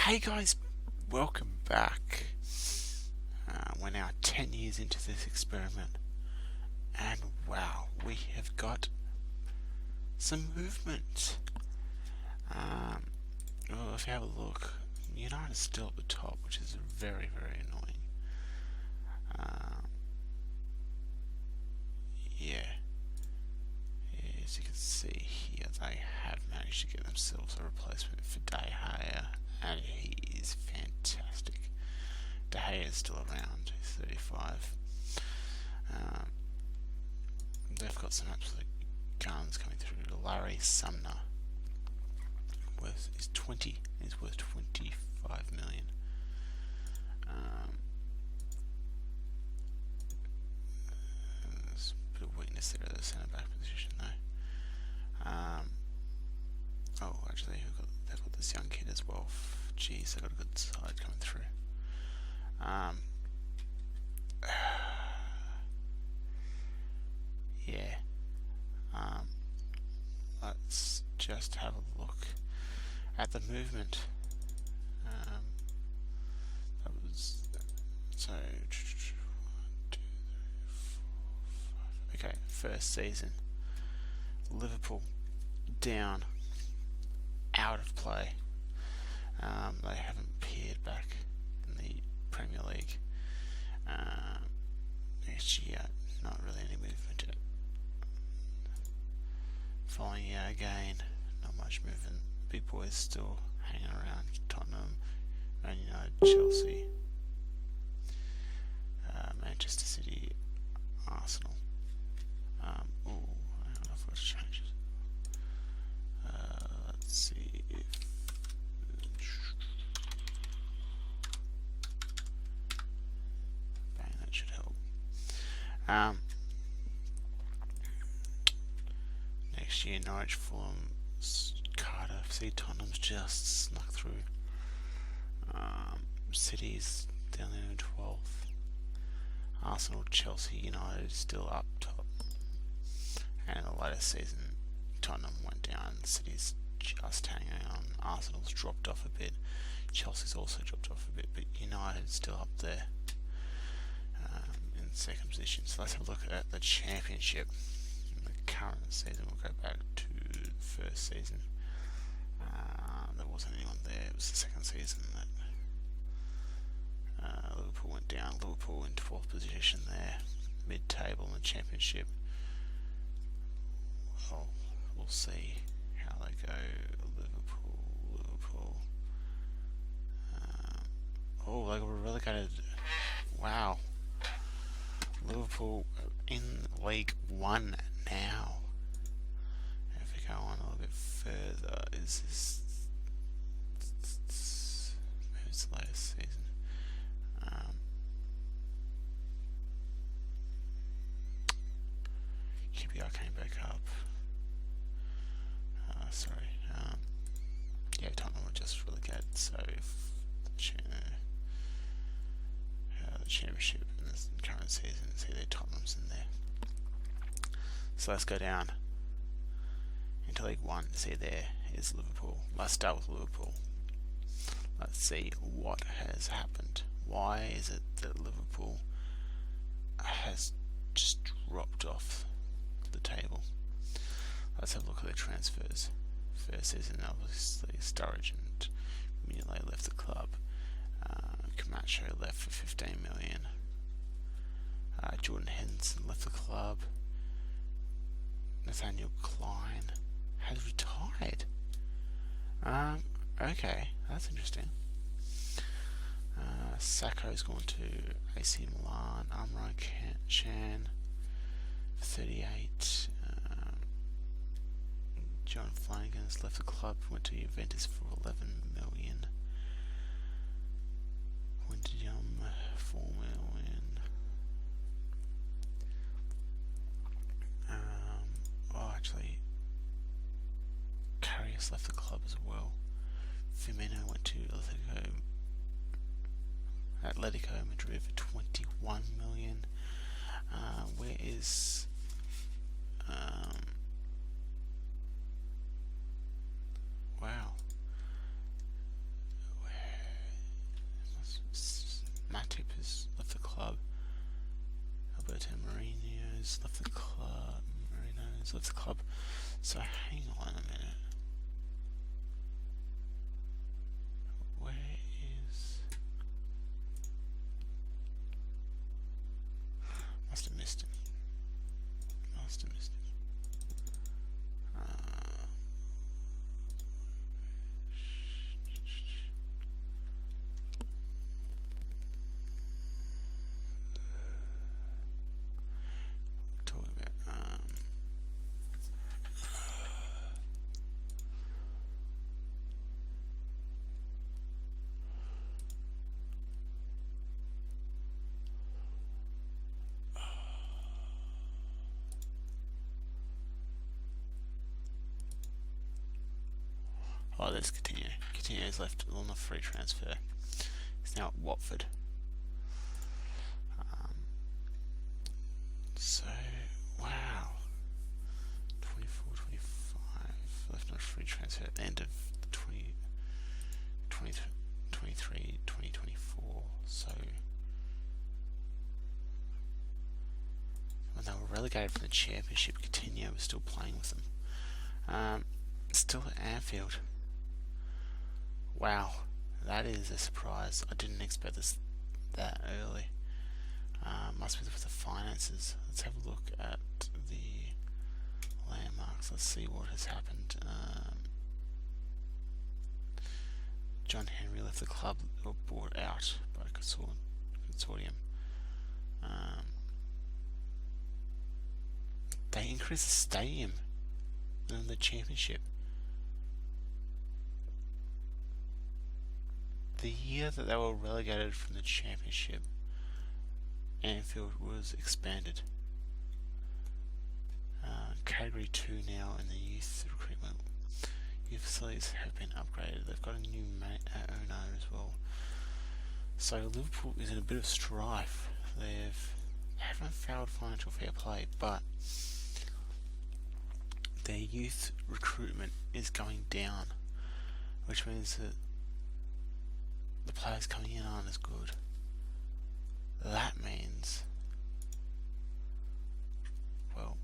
Hey guys, welcome back. We're now 10 years into this experiment, and wow, we have got some movement. Well, if you have a look, United's still at the top, which is very, very annoying. Yeah, as you can see here, they have managed to get themselves a replacement for De Gea, and he is fantastic. De Gea is still around, he's 35. They've got some absolute guns coming through. Larry Sumner is 20. He's worth 25 million. There's a bit of weakness there at the centre back position, though. Oh, actually, they've got this young kid as well. Jeez, they've got a good side coming through. Yeah. Let's just have a look at the movement. That was so. 1, 2, 3, 4, 5. Okay, first season. Liverpool down, out of play. They haven't appeared back in the Premier League. Next year, not really any movement. Following year again, not much movement. Big boys still hanging around. Tottenham, Man United, Chelsea, Manchester City, Arsenal. I don't know if I've changed it. Let's see if bang, that should help. Next year, Norwich, Fulham, Cardiff. See, Tottenham's just snuck through. City's down there in 12th. Arsenal, Chelsea, United still up top. And in the latest season, Tottenham went down. City's just hanging on. Arsenal's dropped off a bit. Chelsea's also dropped off a bit, but United's still up there in second position. So let's have a look at the Championship. In the current season, we'll go back to the first season. There wasn't anyone there. It was the second season that Liverpool went down. Liverpool in 12th position there, mid-table in the Championship. Well, we'll see how they go. Liverpool. Oh, they got relegated. Wow. Liverpool in League One now. If we go on a little bit further, is this? Who's the latest season? QPR came back up. Sorry. Yeah, Tottenham were just relegated. So if the Championship in this current season, see their Tottenham's in there. So let's go down into League One. See, there is Liverpool. Let's start with Liverpool. Let's see what has happened. Why is it that Liverpool has just dropped off the table? Let's have a look at their transfers. First season, obviously, Sturridge and Mignolet left the club. Camacho left for 15 million. Jordan Henderson left the club. Nathaniel Klein has retired. Okay, that's interesting. Sacco's gone to AC Milan. Amran Chan for 38. John Flanagan's left the club, went to Juventus for 11 million. Wyndham, 4 million. Actually, Karius left the club as well. Firmino went to Atletico Madrid for 21 million. Where is wow. left the club. So hang on a minute. Where is... Must have missed it. Must have missed it. Talking about oh, there's Coutinho. Coutinho's left on a free transfer. He's now at Watford. So, wow. 24, 25. Left on a free transfer at the end of the 2023, 2024. So, when they were relegated from the Championship, Coutinho was still playing with them. Still at Anfield. Wow, that is a surprise. I didn't expect this that early. Must be with the finances. Let's have a look at the landmarks. Let's see what has happened. John Henry left the club or bought out by consortium. They increased the stadium in the Championship. The year that they were relegated from the Championship, Anfield was expanded. Category 2 now in the youth recruitment. Youth facilities have been upgraded. They've got a new owner as well. So Liverpool is in a bit of strife. They haven't failed financial fair play, but their youth recruitment is going down, which means that the players coming in aren't as good. That means, well,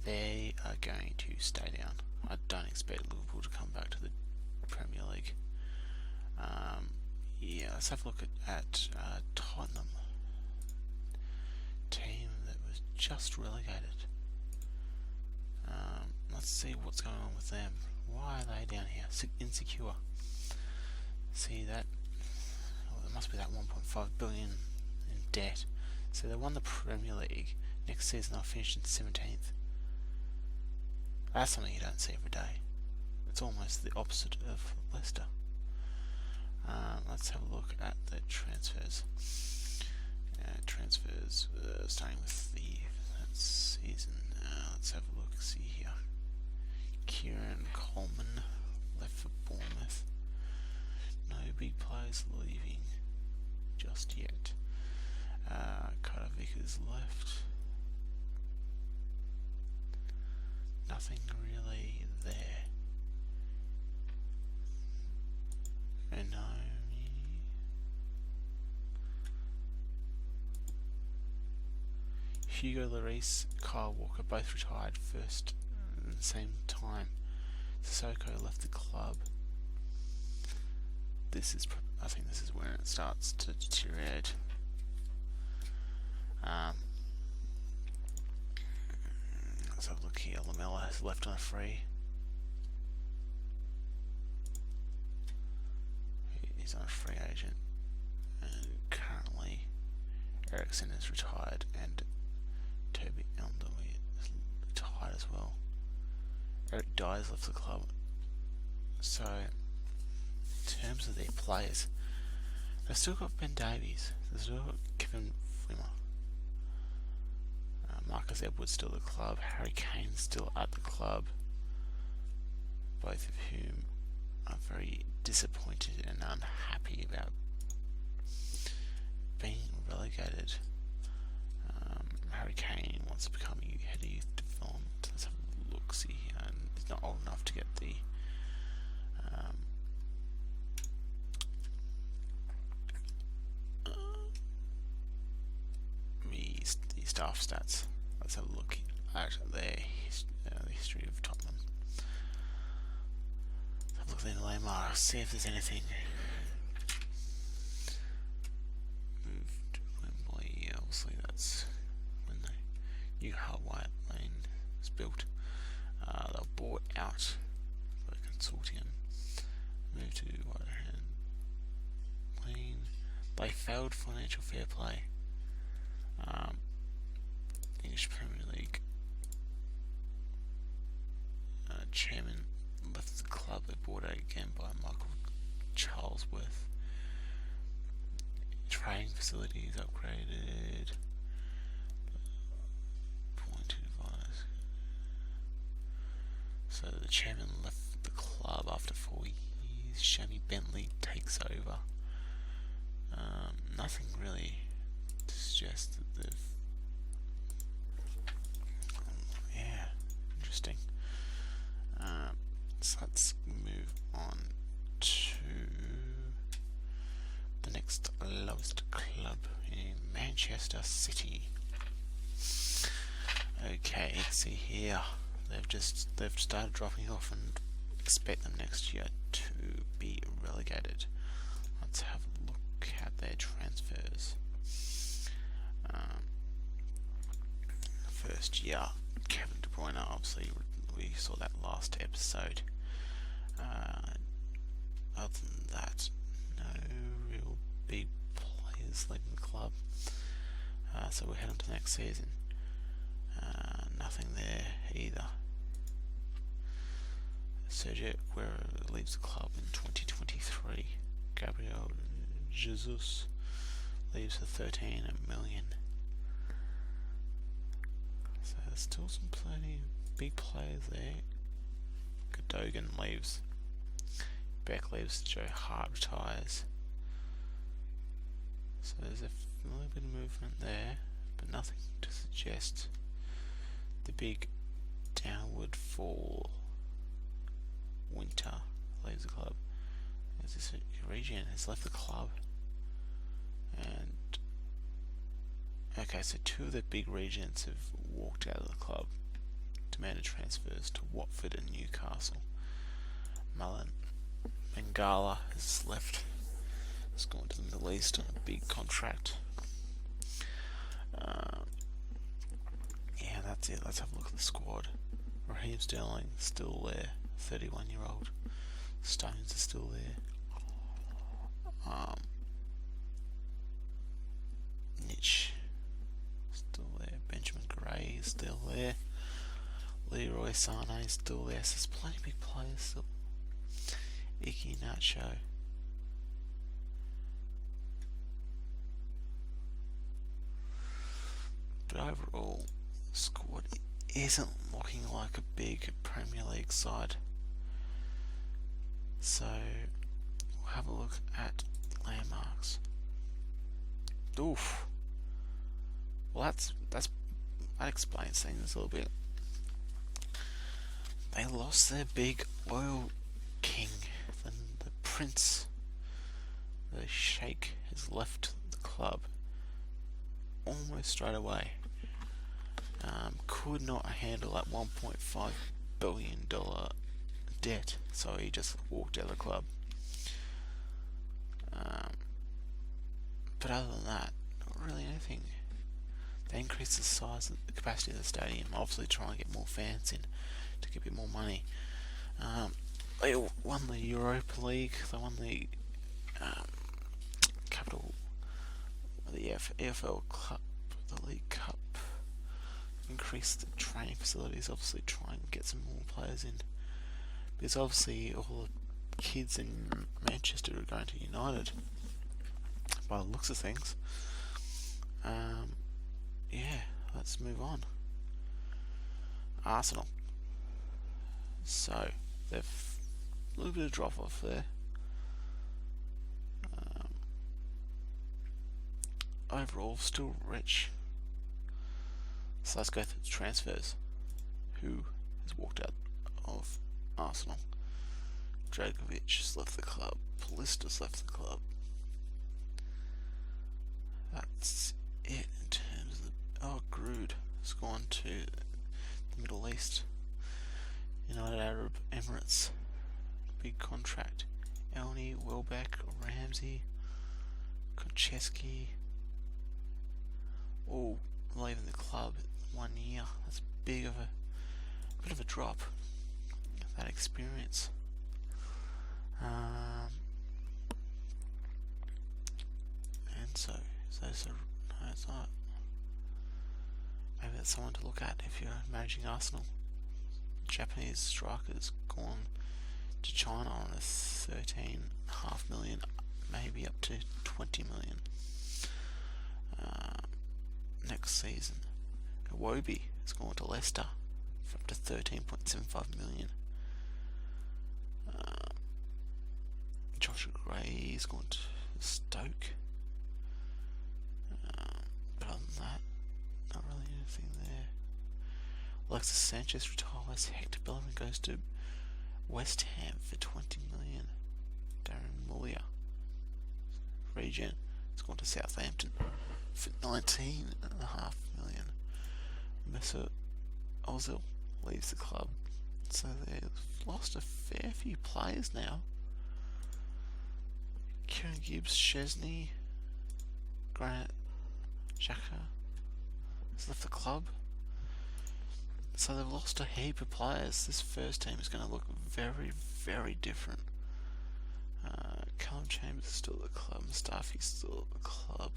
they are going to stay down. I don't expect Liverpool to come back to the Premier League. Yeah, let's have a look at Tottenham, team that was just relegated. Let's see what's going on with them. Why are they down here? Insecure. See that? Oh, there must be that 1.5 billion in debt. So they won the Premier League. Next season they'll finish in 17th. That's something you don't see every day. It's almost the opposite of Leicester. Let's have a look at the transfers. Transfers starting with the season. Let's have a look. See here. Kieran Coleman left for Bournemouth. No big players leaving just yet. Carter Vickers left. Nothing really there. And Hugo Lloris, Kyle Walker both retired first at the same time. Sissoko left the club. I think this is where it starts to deteriorate. Let's have a look here. Lamella has left on a free. He's on a free agent. And currently Ericsson is retired and Toby Elndoy is retired as well. Eric Dyer's left the club. So, in terms of their players, they've still got Ben Davies, they've still got Kevin Flimmer, Marcus Edwards still at the club, Harry Kane's still at the club, both of whom are very disappointed and unhappy about being relegated. Harry Kane wants to become head of youth development. Let's have a look, see, and he's not old enough to get the draft stats. Let's have a look at the history of Tottenham. Have a look at the landmarks, see if there's anything. Moved to Wembley, obviously that's when the new White Lane was built. They were bought out by a consortium. Moved to White Lane. They failed financial fair play. English Premier League chairman left the club. They bought out again by Michael Charlesworth. Training facilities upgraded. Appointed advisor. So the chairman left the club after 4 years. Shammy Bentley takes over. Nothing really to suggest that they've. Yeah, interesting. So let's move on to the next lowest club in Manchester City. Okay, see here, they've started dropping off and expect them next year to be relegated. Let's have a look at their transfers. First year, Kevin De Bruyne, obviously we saw that last episode. Other than that, no real big players leaving the club. So we're heading to next season. Nothing there either. Sergio Aguero leaves the club in 2023. Gabriel Jesus leaves for 13 million. So there's still some plenty big players there. Cadogan leaves. Beck leaves. Joe Hart retires. So there's a little bit of movement there, but nothing to suggest the big downward fall. Winter leaves the club. There's this region has left the club, and okay, so two of the big regions have walked out of the club, demanded transfers to Watford and Newcastle. Mangala has left, has gone to the Middle East on a big contract. Yeah, that's it. Let's have a look at the squad. Raheem Sterling still there, 31-year-old. Stones are still there. Niche still there. Benjamin Gray is still there. Leroy Sané is still there. So there's plenty of big players still. Iki Nacho. But overall, the squad isn't looking like a big Premier League side. So we'll have a look at landmarks. Oof. Well, that explains things a little bit. They lost their big oil king. The prince, the sheikh, has left the club almost straight away. Could not handle that $1.5 billion debt, so he just walked out of the club. But other than that, not really anything. They increased the size, the capacity of the stadium, obviously trying to get more fans in to get a bit more money. They won the Europa League, they won the the EFL Cup, the League Cup. Increased the training facilities, obviously try and get some more players in. Because obviously all the kids in Manchester are going to United, by the looks of things. Yeah, let's move on. Arsenal. So, they've a little bit of drop off there. Overall, still rich. So let's go through the transfers. Who has walked out of Arsenal? Dragovic has left the club. Polista's left the club. That's it in terms of the group. Ruud has gone to the Middle East. United Arab Emirates. Big contract. Elney, Welbeck, Ramsey, Konchesky, all leaving the club 1 year. That's bit of a drop. That experience. And so no, it's not. Maybe that's someone to look at if you're managing Arsenal. Japanese strikers gone to China on a 13.5 million, maybe up to 20 million next season. Iwobi has gone to Leicester for up to 13.75 million. Joshua Gray has gone to Stoke. But other than that, not really anything there. Alexis Sanchez retires. Hector Bellerin goes to West Ham for 20 million. Darren Muller, regen, has gone to Southampton for 19.5 million. Mesut Ozil leaves the club. So they've lost a fair few players now. Kieran Gibbs, Chesney, Grant Xhaka has left the club. So they've lost a heap of players. This first team is going to look very, very different. Callum Chambers is still at the club. Mustafi's still at the club.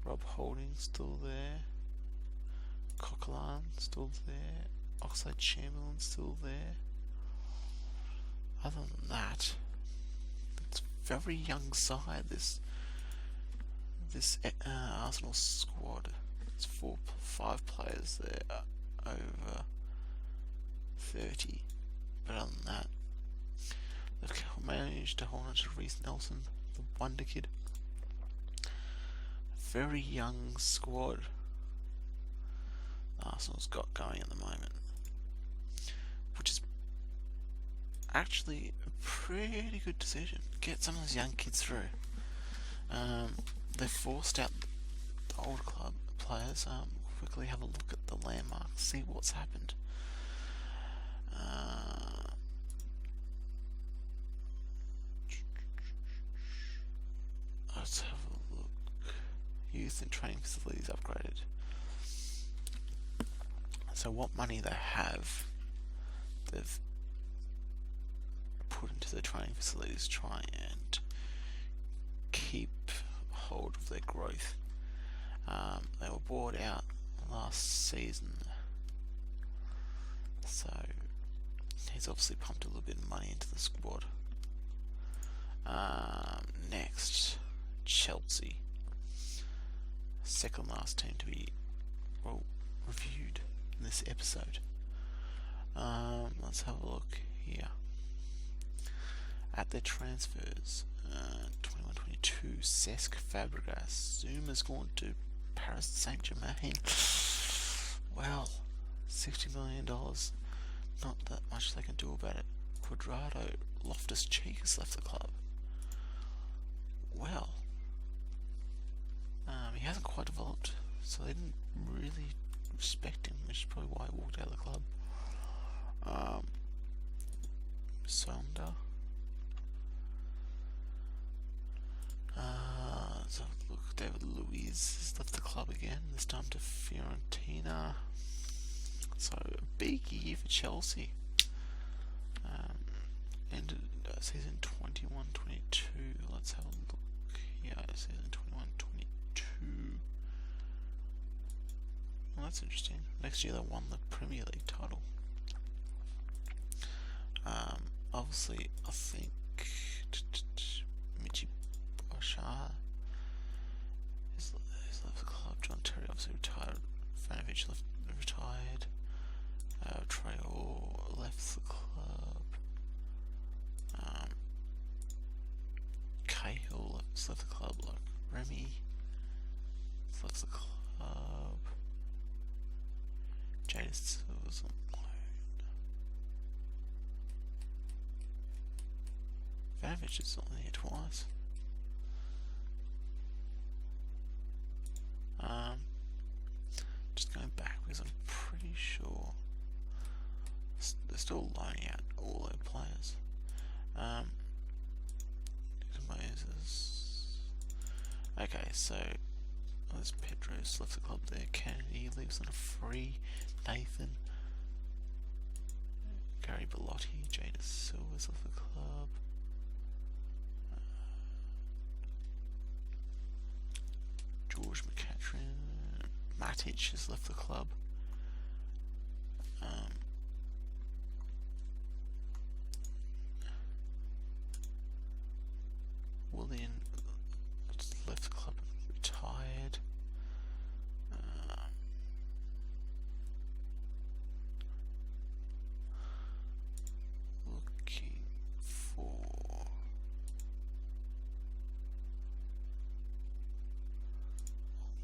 Rob Holding's still there. Coquelin still there. Oxlade-Chamberlain's still there. Other than that, it's a very young side. This Arsenal squad. It's 5 players there over 30. But other than that, they've managed to hold on to Reece Nelson, the wonder kid. A very young squad Arsenal's got going at the moment, which is actually a pretty good decision. Get some of those young kids through. They forced out the old club players. Quickly have a look at the landmarks, see what's happened. Let's have a look. Youth and training facilities upgraded. So what money they have, they've put into the training facilities to try and keep hold of their growth. They were bought out last season, so he's obviously pumped a little bit of money into the squad. Next, Chelsea, second last team to be reviewed in this episode. Let's have a look here at their transfers. 21-22, Cesc Fabregas. Zuma's gone to Paris Saint-Germain. Well, $60 million. Not that much they can do about it. Quadrado, Loftus-Cheek has left the club. Well, he hasn't quite developed, so they didn't really respect him, which is probably why he walked out of the club. Sonder. Let's have a look. David Luiz has left the club again, this time to Fiorentina. So, a big year for Chelsea. Ended season 21-22. Let's have a look. Yeah, season 21-22. Well, that's interesting. Next year they won the Premier League title. Obviously, I think Michi Bashar has left the club. John Terry obviously retired. Ivanovic retired. Traore left the club. Cahill has left the club. Like Remy has left the club. Jadis was on loan. Ivanovic is only here twice. still loaning out all their players. Moses. Okay, so there's Pedro's left the club there. Kennedy leaves on a free. Nathan. Gary Bellotti. Jada Silva's left the club. George McCatrin. Matic has left the club. William left the club and retired. Looking for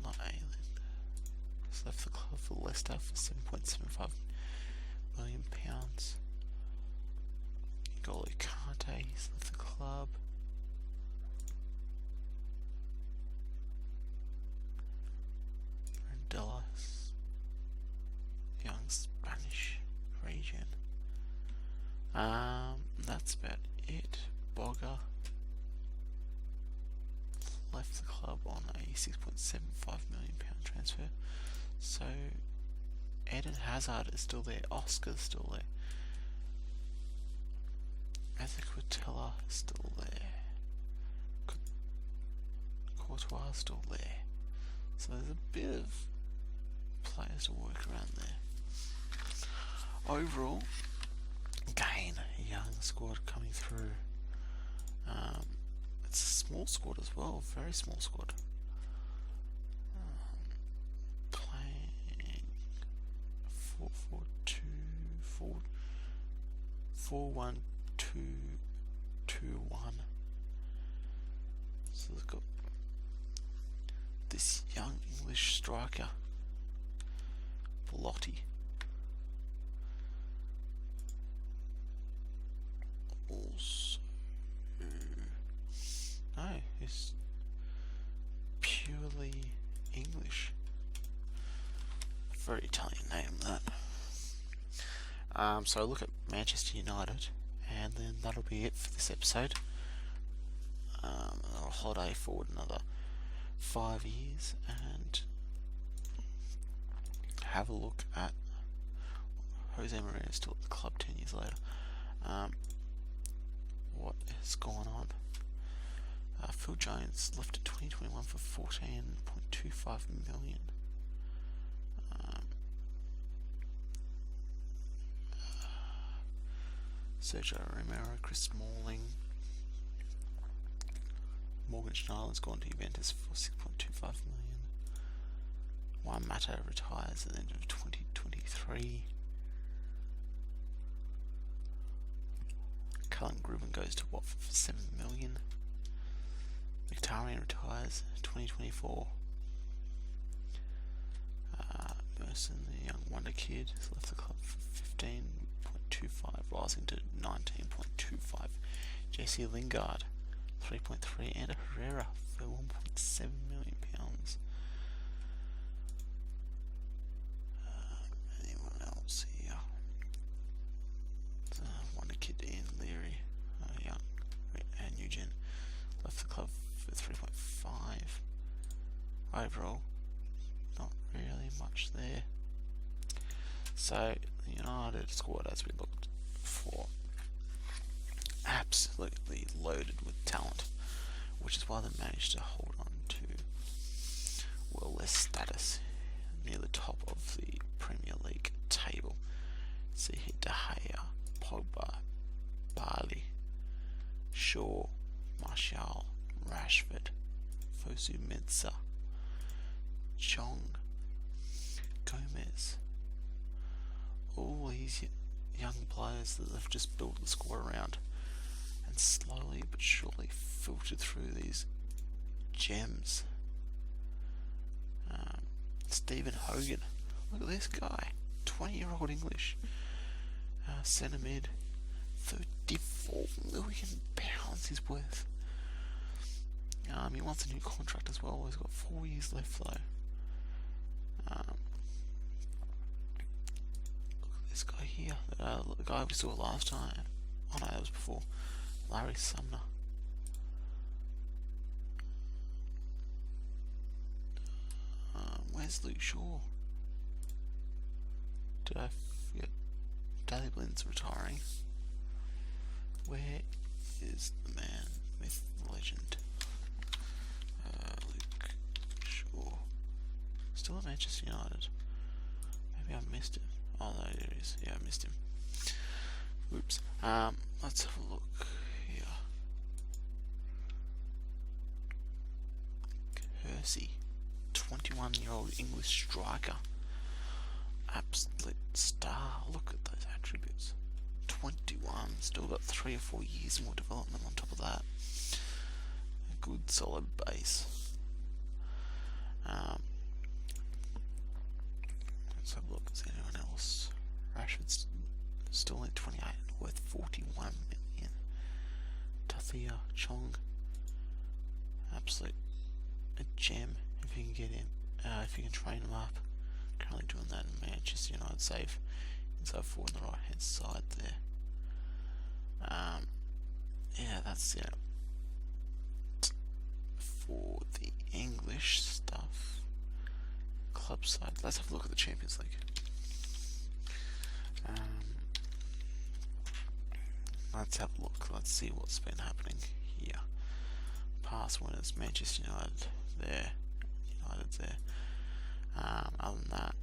not Ayland. He's left the club for Leicester for £7.75 million. N'Golo Kante, he's left the club. Dallas, young Spanish region. That's about it. Bogger left the club on a £6.75 million transfer. So Eden Hazard is still there. Oscar's still there. Ezequiel is still there. Courtois is still there. So there's a bit of players to work around there. Overall, again, a young squad coming through. It's a small squad as well, very small squad. Playing 4-4-2, 4-1-2-2-1. So they've got this young English striker, Bellotti. Also, no, he's purely English. Very Italian name, that. So look at Manchester United, and then that'll be it for this episode. I'll holiday forward another 5 years and have a look at Jose Mourinho still at the club 10 years later. What has gone on? Phil Jones left in 2021 for $14.25 million. Sergio Romero, Chris Smalling, Morgan Schneiderlin's gone to Juventus for $6.25 million. Juan Mata retires at the end of 2023. Cullen Grubin goes to Watford for $7 million. Mkhitaryan retires 2024. Merson, the young wonder kid, has left the club for 15.25, rising to 19.25. Jesse Lingard, 3.3, and Herrera for £1.7 million. Anyone else here? Wonder kid Ian Leary, young, and Nugent left the club for 3.5. Overall, not really much there. So the United squad, as we looked for, absolutely loaded with talent, which is why they managed to hold on to, well, their status near the top of the Premier League table. See here, De Gea, Pogba, Barley, Shaw, Martial, Rashford, Fosu Mensah, Chong, Gomez. All these young players that they've just built the squad around, and slowly but surely filtered through these gems. Stephen Hogan, look at this guy, 20-year-old English, centre mid, £34 million he's worth. He wants a new contract as well. He's got 4 years left though. Look at this guy here? The guy we saw last time. Oh no, that was before. Larry Sumner. Where's Luke Shaw? Did I forget? Daley Blind's retiring. Where is the man, myth, legend? Luke Shaw. Still at Manchester United. Maybe I missed it. Oh no, there he is. Yeah, I missed him. Oops. Let's have a look here. Kersey, 21-year-old English striker. Absolute star. Look at those attributes. 21. Still got 3 or 4 years more development on top of that. A good solid base. Let's have a look. Is there anyone else? Rashford's still at 28, worth 41 million. Tathia Chong, absolute a gem if you can get him. If you can train him up. Currently doing that in Manchester United, save inside forward on the right hand side there. Yeah, that's it for the English stuff. Club side. Let's have a look at the Champions League. Let's have a look. Let's see what's been happening here. Past winners: Manchester United there, United's there. Other than that,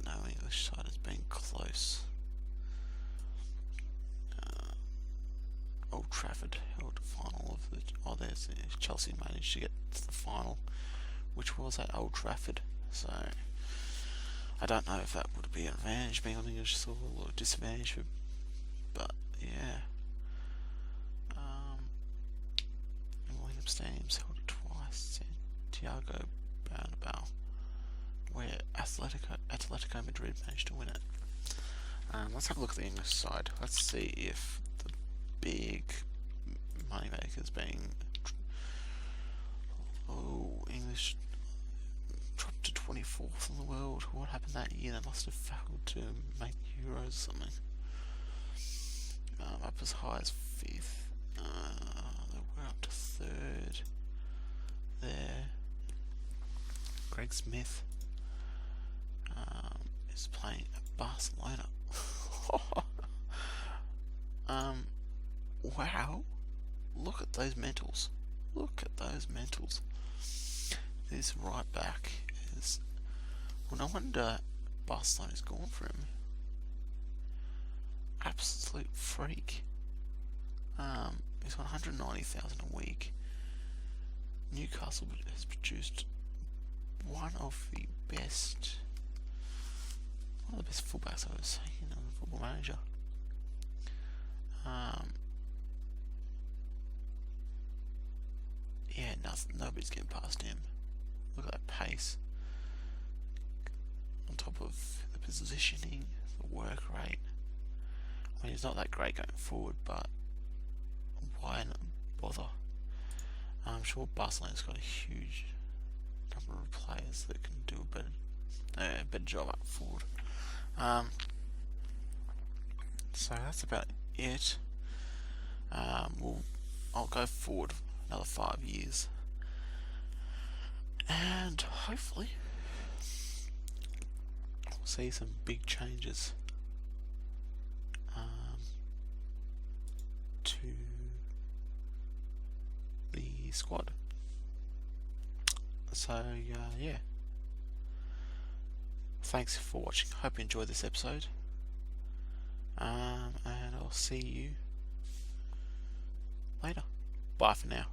no English side has been close. Old Trafford held the final of the. Oh, there's Chelsea managed to get to the final, which was at Old Trafford. So I don't know if that would be an advantage being on the English soil or a disadvantage, but yeah. William Stadium's held it twice. Santiago Bernabeu, where Atletico Madrid managed to win it. Let's have a look at the English side. Let's see if the big moneymakers being English dropped to 24th in the world. What happened that year? They must have failed to make Euros or something. Up as high as 5th. They were up to 3rd there. Greg Smith is playing at Barcelona. Wow, look at those mentals. Look at those mentals. This right back is, well, no wonder Barcelona's gone for him. Absolute freak. He's on 190,000 a week. Newcastle has produced one of the best fullbacks I've ever seen on the Football Manager. Yeah, nobody's getting past him. Look at that pace. On top of the positioning, the work rate. I mean, he's not that great going forward, but why not bother? I'm sure Barcelona's got a huge number of players that can do a better job up forward. So that's about it. I'll go forward another 5 years, and hopefully we'll see some big changes to the squad. So yeah, thanks for watching. Hope you enjoyed this episode, and I'll see you later. Bye for now.